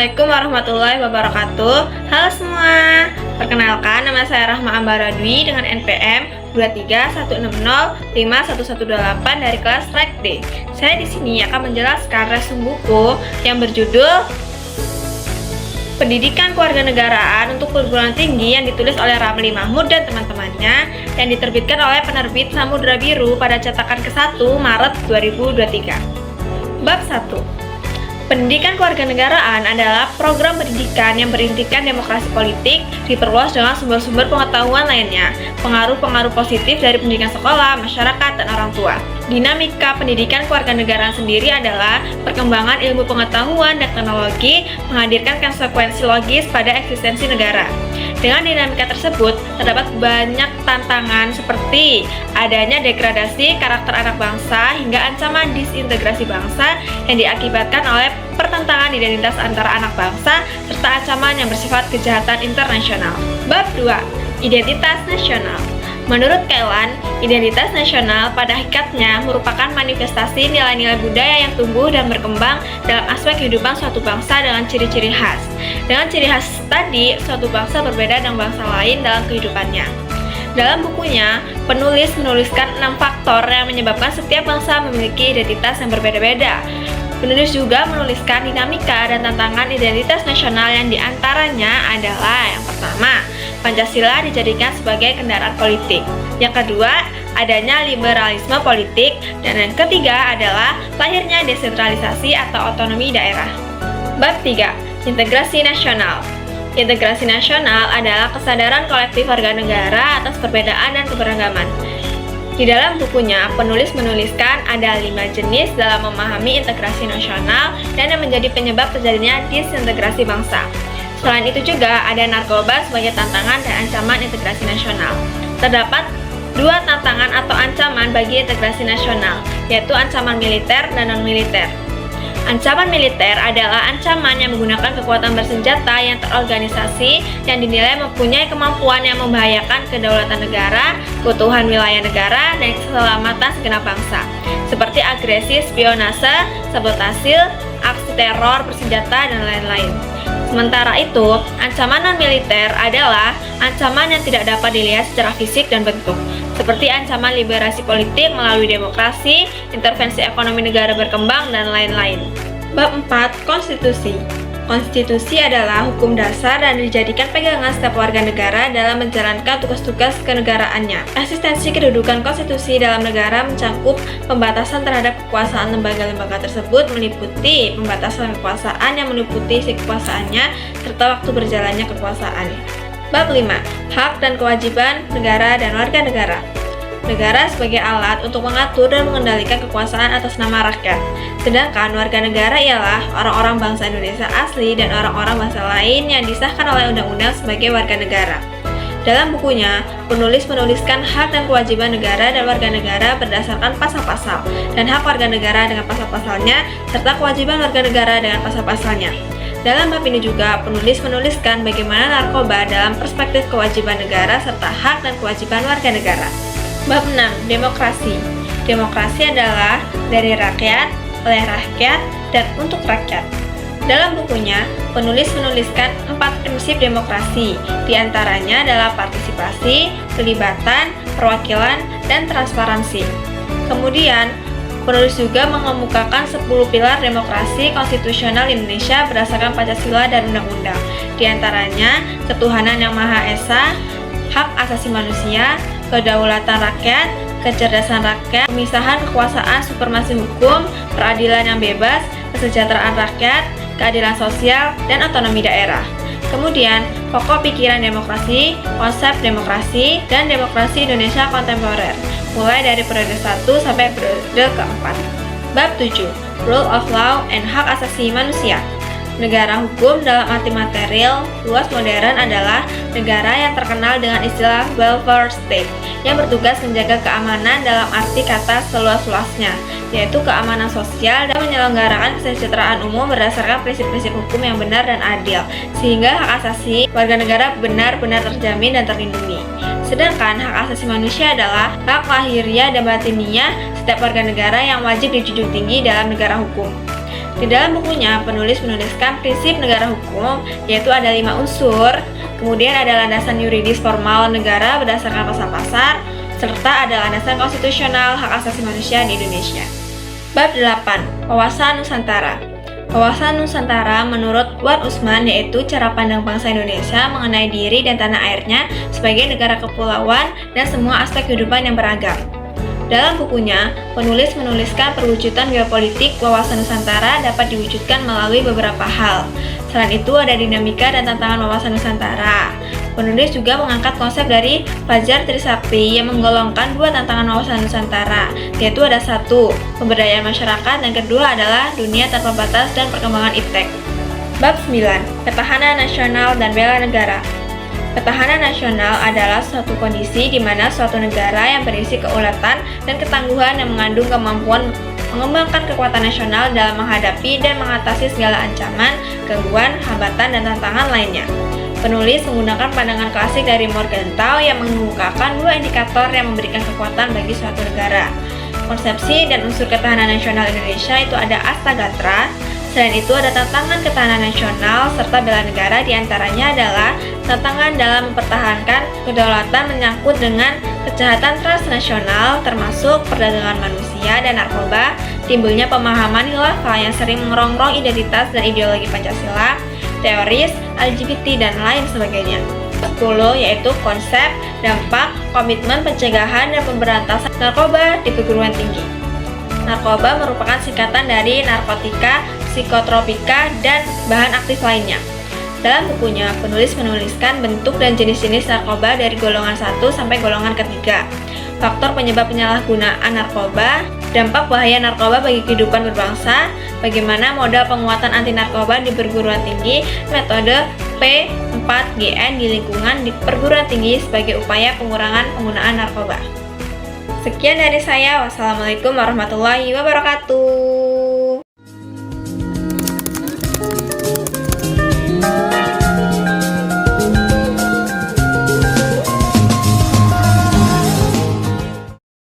Assalamualaikum warahmatullahi wabarakatuh. Halo semua, perkenalkan nama saya Rahma Ambaradwi dengan NPM 231605118 dari kelas Rek D. Saya di sini akan menjelaskan resume buku yang berjudul Pendidikan Kewarganegaraan untuk Perguruan Tinggi yang ditulis oleh Ramli Mahmud dan teman-temannya yang diterbitkan oleh penerbit Samudra Biru pada cetakan ke-1 Maret 2023. Bab 1. Pendidikan kewarganegaraan adalah program pendidikan yang berintikan demokrasi politik diperluas dengan sumber-sumber pengetahuan lainnya, pengaruh-pengaruh positif dari pendidikan sekolah, masyarakat, dan orang tua. Dinamika pendidikan kewarganegaraan sendiri adalah perkembangan ilmu pengetahuan dan teknologi menghadirkan konsekuensi logis pada eksistensi negara. Dengan dinamika tersebut, terdapat banyak tantangan seperti adanya degradasi karakter anak bangsa hingga ancaman disintegrasi bangsa yang diakibatkan oleh pertentangan identitas antara anak bangsa serta ancaman yang bersifat kejahatan internasional. Bab 2. Identitas nasional. Menurut Kailan, identitas nasional pada hakikatnya merupakan manifestasi nilai-nilai budaya yang tumbuh dan berkembang dalam aspek kehidupan suatu bangsa dengan ciri-ciri khas. Dengan ciri khas tadi, suatu bangsa berbeda dengan bangsa lain dalam kehidupannya. Dalam bukunya, penulis menuliskan 6 faktor yang menyebabkan setiap bangsa memiliki identitas yang berbeda-beda. Penulis juga menuliskan dinamika dan tantangan identitas nasional yang diantaranya adalah yang pertama, Pancasila dijadikan sebagai kendaraan politik. Yang kedua, adanya liberalisme politik. Dan yang ketiga adalah lahirnya desentralisasi atau otonomi daerah. Bab 3. Integrasi nasional. Integrasi nasional adalah kesadaran kolektif warga negara atas perbedaan dan keberagaman. Di dalam bukunya, penulis menuliskan ada 5 jenis dalam memahami integrasi nasional dan yang menjadi penyebab terjadinya disintegrasi bangsa. Selain itu juga ada narkoba sebagai tantangan dan ancaman integrasi nasional. Terdapat 2 tantangan atau ancaman bagi integrasi nasional, yaitu ancaman militer dan non-militer. Ancaman militer adalah ancaman yang menggunakan kekuatan bersenjata yang terorganisasi yang dinilai mempunyai kemampuan yang membahayakan kedaulatan negara, keutuhan wilayah negara, dan keselamatan segenap bangsa, seperti agresi, spionase, sabotase, aksi teror bersenjata, dan lain-lain. Sementara itu, ancaman non-militer adalah ancaman yang tidak dapat dilihat secara fisik dan bentuk, seperti ancaman liberasi politik melalui demokrasi, intervensi ekonomi negara berkembang, dan lain-lain. Bab 4. Konstitusi. Konstitusi adalah hukum dasar dan dijadikan pegangan setiap warga negara dalam menjalankan tugas-tugas kenegaraannya. Eksistensi kedudukan konstitusi dalam negara mencakup pembatasan terhadap kekuasaan lembaga-lembaga tersebut, meliputi pembatasan kekuasaan yang meliputi isi kekuasaannya serta waktu berjalannya kekuasaan. Bab 5. Hak dan kewajiban negara dan warga negara. Negara sebagai alat untuk mengatur dan mengendalikan kekuasaan atas nama rakyat. Sedangkan warga negara ialah orang-orang bangsa Indonesia asli dan orang-orang bangsa lain yang disahkan oleh undang-undang sebagai warga negara. Dalam bukunya, penulis menuliskan hak dan kewajiban negara dan warga negara berdasarkan pasal-pasal, dan hak warga negara dengan pasal-pasalnya, serta kewajiban warga negara dengan pasal-pasalnya. Dalam bab ini juga, penulis menuliskan bagaimana narkoba dalam perspektif kewajiban negara serta hak dan kewajiban warga negara. Bab 6. Demokrasi. Demokrasi adalah dari rakyat, oleh rakyat, dan untuk rakyat. Dalam bukunya, penulis menuliskan 4 prinsip demokrasi, diantaranya adalah partisipasi, pelibatan, perwakilan, dan transparansi. Kemudian, penulis juga mengemukakan 10 pilar demokrasi konstitusional Indonesia berdasarkan Pancasila dan undang-undang, diantaranya ketuhanan yang Maha Esa, hak asasi manusia, kedaulatan rakyat, kecerdasan rakyat, pemisahan kekuasaan, supremasi hukum, peradilan yang bebas, kesejahteraan rakyat, keadilan sosial, dan otonomi daerah. Kemudian, pokok pikiran demokrasi, konsep demokrasi, dan demokrasi Indonesia kontemporer, mulai dari periode 1 sampai periode keempat. Bab 7. Rule of Law and Hak Asasi Manusia. Negara hukum dalam arti material luas modern adalah negara yang terkenal dengan istilah welfare state, yang bertugas menjaga keamanan dalam arti kata seluas-luasnya, yaitu keamanan sosial dan menyelenggarakan kesejahteraan umum berdasarkan prinsip-prinsip hukum yang benar dan adil, sehingga hak asasi warga negara benar-benar terjamin dan terlindungi. Sedangkan hak asasi manusia adalah hak lahiriah dan batiniah setiap warga negara yang wajib dijunjung tinggi dalam negara hukum. Di dalam bukunya, penulis menuliskan prinsip negara hukum, yaitu ada 5 unsur, kemudian ada landasan yuridis formal negara berdasarkan pasal-pasal, serta ada landasan konstitusional hak asasi manusia di Indonesia. Bab 8. Wawasan Nusantara. Wawasan Nusantara menurut Wan Usman yaitu cara pandang bangsa Indonesia mengenai diri dan tanah airnya sebagai negara kepulauan dan semua aspek kehidupan yang beragam. Dalam bukunya, penulis menuliskan perwujudan geopolitik wawasan Nusantara dapat diwujudkan melalui beberapa hal. Selain itu, ada dinamika dan tantangan wawasan Nusantara. Penulis juga mengangkat konsep dari Fajar Trisakti yang menggolongkan 2 tantangan wawasan Nusantara, yaitu ada 1, pemberdayaan masyarakat, dan kedua adalah dunia tanpa batas dan perkembangan iptek. Bab 9. Ketahanan nasional dan bela negara. Ketahanan nasional adalah suatu kondisi di mana suatu negara yang berisi keuletan dan ketangguhan yang mengandung kemampuan mengembangkan kekuatan nasional dalam menghadapi dan mengatasi segala ancaman, gangguan, hambatan, dan tantangan lainnya. Penulis menggunakan pandangan klasik dari Morgenthau yang mengemukakan 2 indikator yang memberikan kekuatan bagi suatu negara. Konsepsi dan unsur ketahanan nasional Indonesia itu ada Astagatra. Selain itu ada tantangan ketahanan nasional serta bela negara, diantaranya adalah tantangan dalam mempertahankan kedaulatan menyangkut dengan kejahatan transnasional termasuk perdagangan manusia dan narkoba, timbulnya pemahaman khilafah yang sering merongrong identitas dan ideologi Pancasila, teoris, LGBT, dan lain sebagainya. 10 yaitu konsep, dampak, komitmen pencegahan dan pemberantasan narkoba di perguruan tinggi. Narkoba merupakan singkatan dari narkotika, psikotropika, dan bahan aktif lainnya. Dalam bukunya, penulis menuliskan bentuk dan jenis-jenis narkoba dari golongan 1 sampai golongan ketiga, faktor penyebab penyalahgunaan narkoba, dampak bahaya narkoba bagi kehidupan berbangsa, bagaimana modal penguatan anti narkoba di perguruan tinggi, metode P4GN di lingkungan di perguruan tinggi sebagai upaya pengurangan penggunaan narkoba. Sekian dari saya. Wassalamualaikum warahmatullahi wabarakatuh.